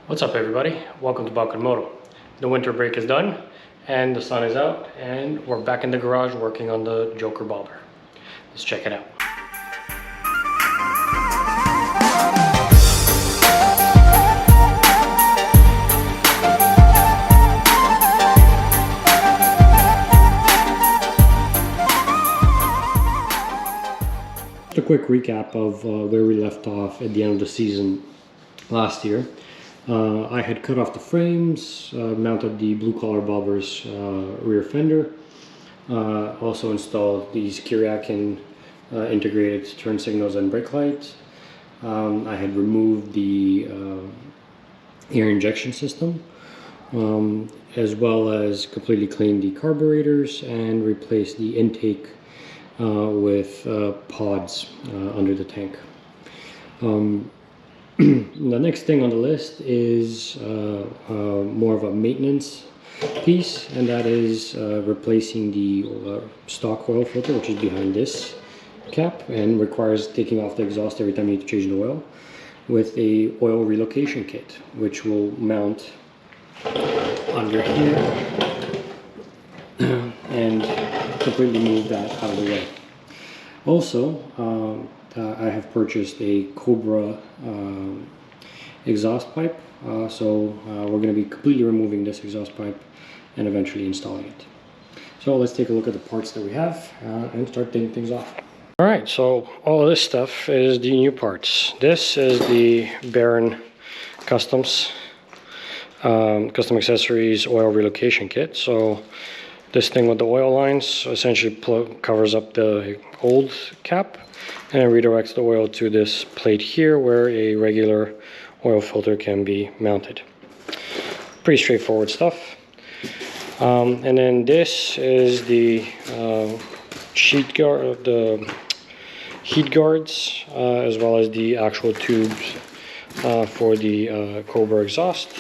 What's up everybody? Welcome to Balkan Moto. The winter break is done and the sun is out and we're back in the garage working on the Jocker bobber. Let's check it out. Just a quick recap of where we left off at the end of the season last year. I had cut off the frames, mounted the blue collar bobber's rear fender, also installed these Kiriakin integrated turn signals and brake lights. I had removed the air injection system, as well as completely cleaned the carburetors and replaced the intake with pods under the tank. The next thing on the list is more of a maintenance piece, and that is replacing the stock oil filter, which is behind this cap and requires taking off the exhaust every time you need to change the oil, with a oil relocation kit, which will mount under here and completely move that out of the way. Also, I have purchased a Cobra exhaust pipe, so we're going to be completely removing this exhaust pipe and eventually installing it. So let's take a look at the parts that we have and start taking things off. Alright, so all of this stuff is the new parts. This is the Baron Customs Custom Accessories Oil Relocation Kit. So this thing with the oil lines essentially covers up the old cap and it redirects the oil to this plate here where a regular oil filter can be mounted. Pretty straightforward stuff. And then this is the heat guards, as well as the actual tubes for the Cobra exhaust.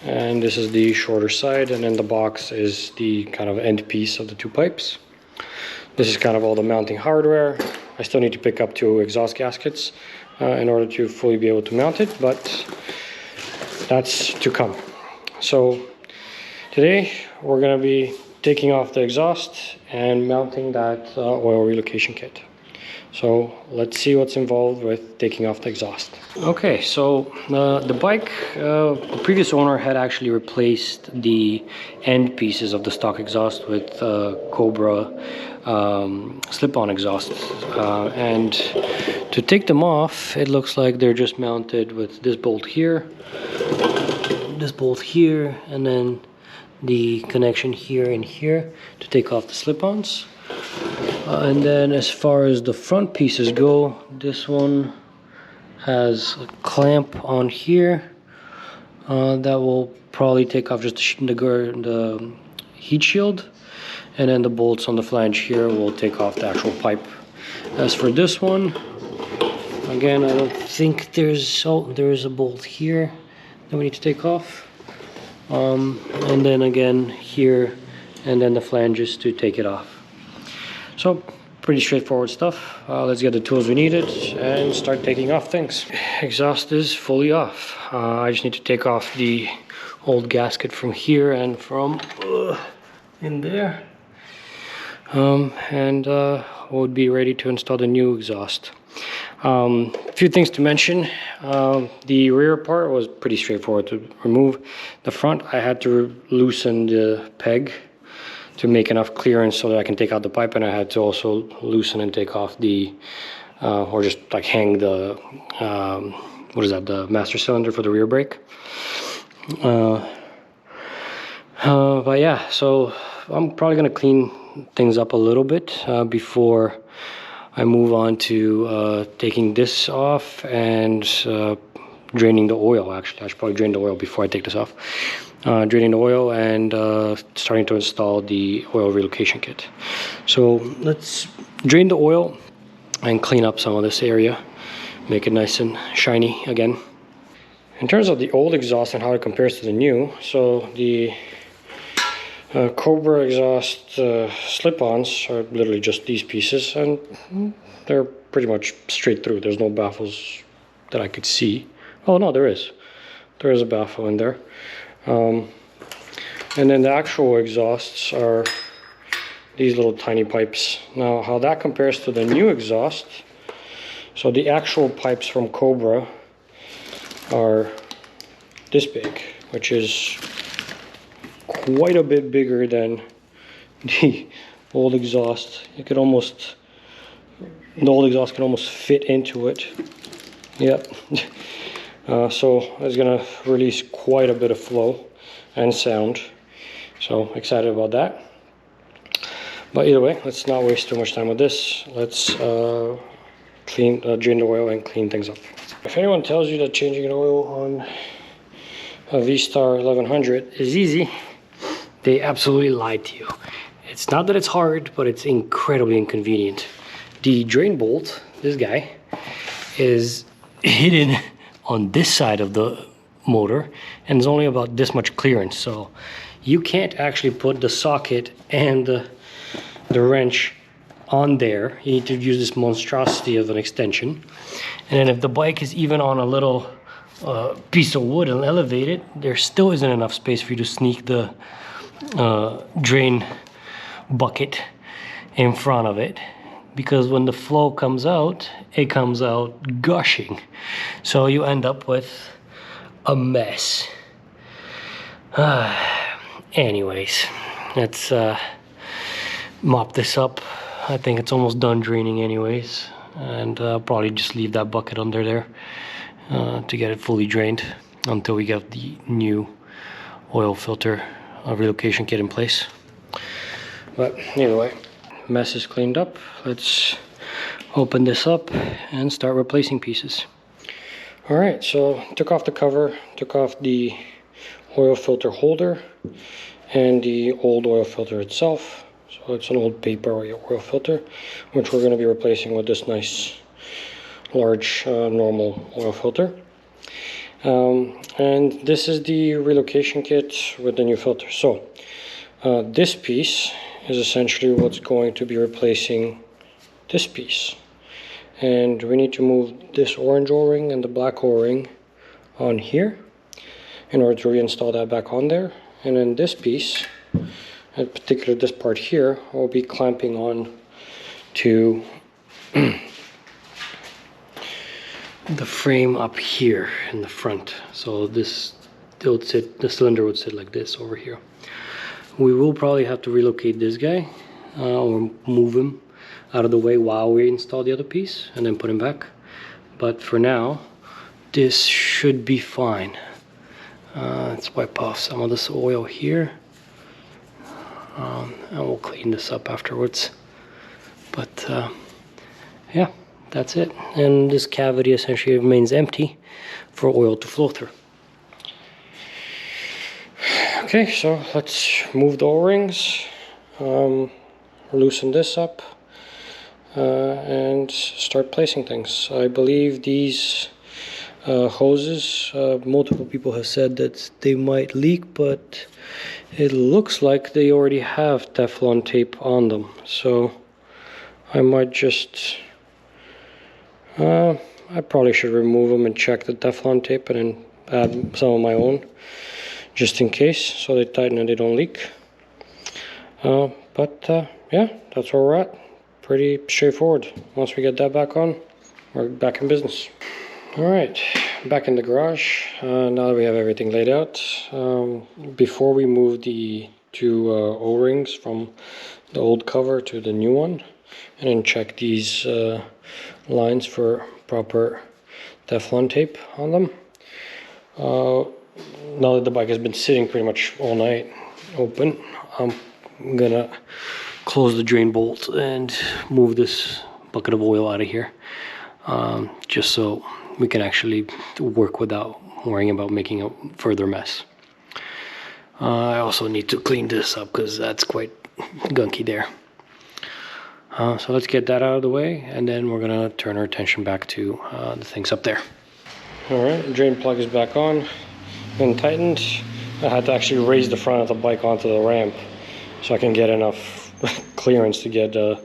And this is the shorter side, and then the box is the kind of end piece of the two pipes. This is kind of all the mounting hardware. I still need to pick up two exhaust gaskets in order to fully be able to mount it, but that's to come. So today we're going to be taking off the exhaust and mounting that oil relocation kit. So let's see what's involved with taking off the exhaust. Okay, so the bike, the previous owner had actually replaced the end pieces of the stock exhaust with Cobra slip-on exhaust, and to take them off, it looks like they're just mounted with this bolt here, and then the connection here and here to take off the slip-ons. And then as far as the front pieces go, this one has a clamp on here that will probably take off just the heat shield, and then the bolts on the flange here will take off the actual pipe. As for this one, again, I don't think there is a bolt here that we need to take off, and then again here, and then the flanges to take it off. So pretty straightforward stuff. Let's get the tools we needed and start taking off things. Exhaust is fully off. I just need to take off the old gasket from here and from in there, and we'll be ready to install the new exhaust. A few things to mention. The rear part was pretty straightforward to remove. The front, I had to loosen the peg to make enough clearance so that I can take out the pipe, and I had to also loosen and take off the or just like hang the what is that, the master cylinder for the rear brake. But yeah, so I'm probably gonna clean things up a little bit before I move on to taking this off and draining the oil. Actually, I should probably drain the oil before I take this off. Draining the oil and starting to install the oil relocation kit. So let's drain the oil and clean up some of this area, make it nice and shiny again. In terms of the old exhaust and how it compares to the new, so the Cobra exhaust slip-ons are literally just these pieces, and they're pretty much straight through. There's no baffles that I could see. Oh no, there is. there is a baffle in there. And then the actual exhausts are these little tiny pipes. Now, how that compares to the new exhaust, so the actual pipes from Cobra are this big, which is quite a bit bigger than the old exhaust. The old exhaust can almost fit into it. Yep. So it's gonna release quite a bit of flow and sound. So excited about that. But either way, let's not waste too much time with this. Let's drain the oil and clean things up. If anyone tells you that changing an oil on a V-Star 1100 is easy, they absolutely lied to you. It's not that it's hard, but it's incredibly inconvenient. The drain bolt, this guy, is hidden on this side of the motor, and there's only about this much clearance, so you can't actually put the socket and the wrench on there. You need to use this monstrosity of an extension. And then if the bike is even on a little piece of wood and elevate it, there still isn't enough space for you to sneak the drain bucket in front of it, because when the flow comes out, it comes out gushing. So you end up with a mess. Anyways, let's mop this up. I think it's almost done draining anyways, and I'll probably just leave that bucket under there to get it fully drained until we get the new oil filter relocation kit in place. But either way, mess is cleaned up. Let's open this up and start replacing pieces. All right, so took off the cover, took off the oil filter holder and the old oil filter itself. So it's an old paper oil filter, which we're going to be replacing with this nice large normal oil filter. And this is the relocation kit with the new filter. So this piece is essentially what's going to be replacing this piece. And we need to move this orange O-ring and the black O-ring on here in order to reinstall that back on there. And then this piece, in particular this part here, will be clamping on to the frame up here in the front. So the cylinder would sit like this over here. We will probably have to relocate this guy or move him out of the way while we install the other piece and then put him back. But for now, this should be fine. Let's wipe off some of this oil here, and we'll clean this up afterwards. But yeah, that's it. And this cavity essentially remains empty for oil to flow through. Okay, so let's move the O-rings, loosen this up, and start placing things. I believe these hoses, multiple people have said that they might leak, but it looks like they already have Teflon tape on them. So I might just, I probably should remove them and check the Teflon tape and then add some of my own, just in case, so they tighten and they don't leak. But yeah, that's where we're at. Pretty straightforward. Once we get that back on, we're back in business. All right, back in the garage. Now that we have everything laid out, before we move the two O-rings from the old cover to the new one, and then check these lines for proper Teflon tape on them. Now that the bike has been sitting pretty much all night open, I'm gonna close the drain bolt and move this bucket of oil out of here, just so we can actually work without worrying about making a further mess. I also need to clean this up because that's quite gunky there. So let's get that out of the way, and then we're gonna turn our attention back to the things up there. All right, the drain plug is back on and tightened. I had to actually raise the front of the bike onto the ramp so I can get enough clearance to get a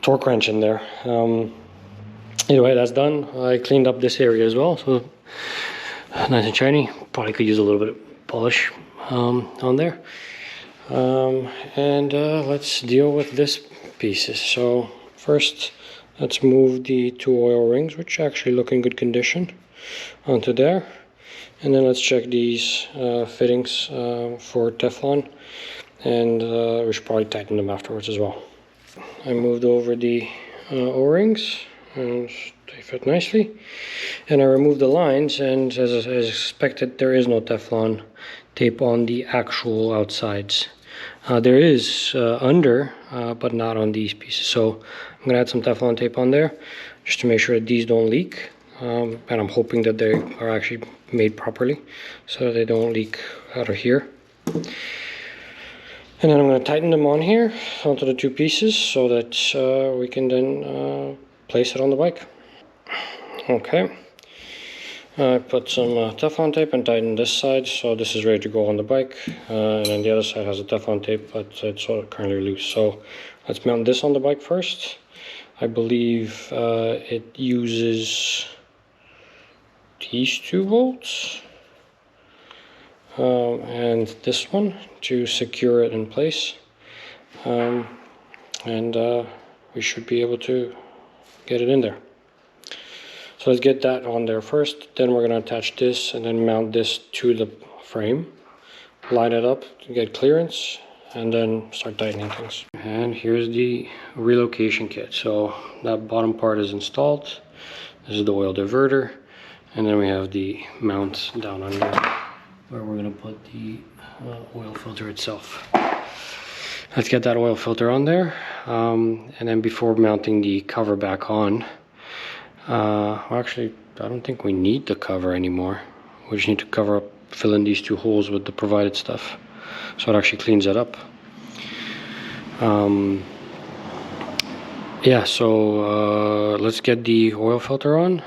torque wrench in there. Anyway, that's done. I cleaned up this area as well, so Nice and shiny. Probably could use a little bit of polish on there. Let's deal with this pieces. So first, let's move the 2 oil rings, which actually look in good condition, onto there. And then let's check these fittings for Teflon, and we should probably tighten them afterwards as well. I moved over the O-rings, and they fit nicely. And I removed the lines, and as expected, there is no Teflon tape on the actual outsides. There is under, but not on these pieces. So I'm gonna add some Teflon tape on there, just to make sure that these don't leak. And I'm hoping that they are actually made properly, so they don't leak out of here. And then I'm going to tighten them on here onto the 2 pieces, so that we can then place it on the bike. Okay, I put some Teflon tape and tightened this side, so this is ready to go on the bike. And then the other side has a Teflon tape, but it's currently loose. So let's mount this on the bike first. I believe it uses these 2 bolts and this one to secure it in place, we should be able to get it in there. So let's get that on there first, then we're going to attach this and then mount this to the frame, line it up to get clearance, and then start tightening things. And here's the relocation kit. So that bottom part is installed. This is the oil diverter. And then we have the mount down under where we're going to put the oil filter itself. Let's get that oil filter on there. And then before mounting the cover back on, actually, I don't think we need the cover anymore. We just need to fill in these 2 holes with the provided stuff. So it actually cleans it up. Yeah, so let's get the oil filter on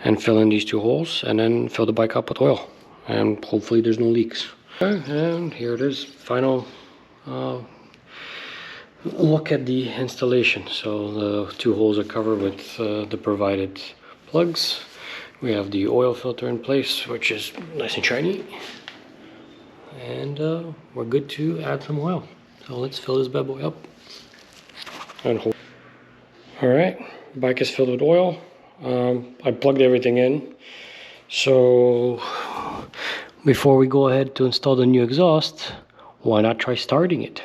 and fill in these 2 holes, and then fill the bike up with oil, and hopefully there's no leaks. Okay, and here it is, final look at the installation. So the 2 holes are covered with the provided plugs. We have the oil filter in place, which is nice and shiny, and we're good to add some oil. So let's fill this bad boy up and hold. All right, bike is filled with oil. I plugged everything in, so before we go ahead to install the new exhaust, why not try starting it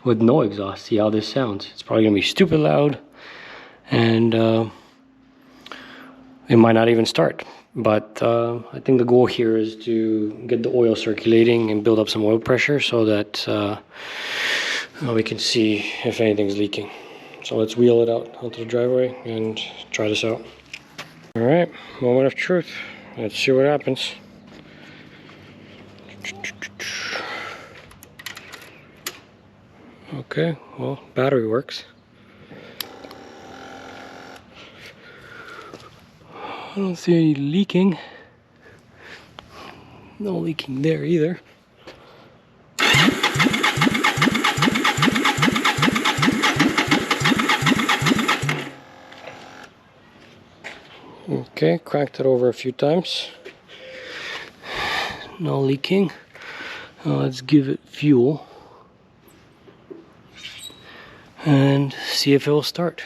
with no exhaust, see how this sounds. It's probably gonna be stupid loud, and it might not even start, but I think the goal here is to get the oil circulating and build up some oil pressure, so that we can see if anything's leaking. So let's wheel it out onto the driveway and try this out. All right, moment of truth. Let's see what happens. Okay, well, battery works. I don't see any leaking. No leaking there either. Okay, cranked it over a few times. No leaking. Let's give it fuel and see if it will start.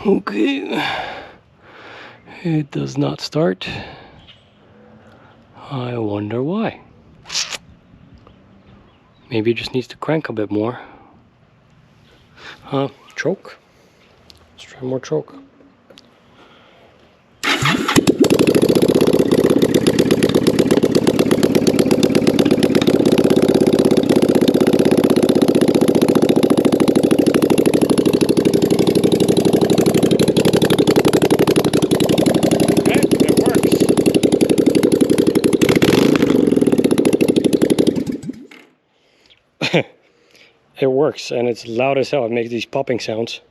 Okay, it does not start. I wonder why. Maybe it just needs to crank a bit more. Choke. Let's try more choke. It works, and it's loud as hell. It makes these popping sounds.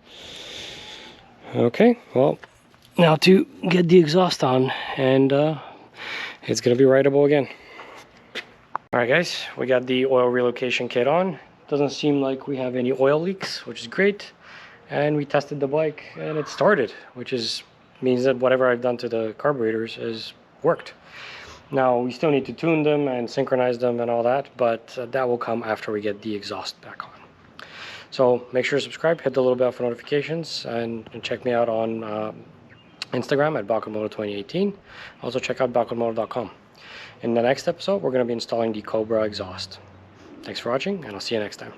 Okay, well, now to get the exhaust on, and it's gonna be rideable again. Alright guys, we got the oil relocation kit on. Doesn't seem like we have any oil leaks, which is great. And we tested the bike and it started, which means that whatever I've done to the carburetors has worked. Now we still need to tune them and synchronize them and all that, but that will come after we get the exhaust back on. So make sure to subscribe, hit the little bell for notifications, and check me out on Instagram at Balkan Moto 2018. Also check out balkanmoto.com. In the next episode, we're going to be installing the Cobra exhaust. Thanks for watching, and I'll see you next time.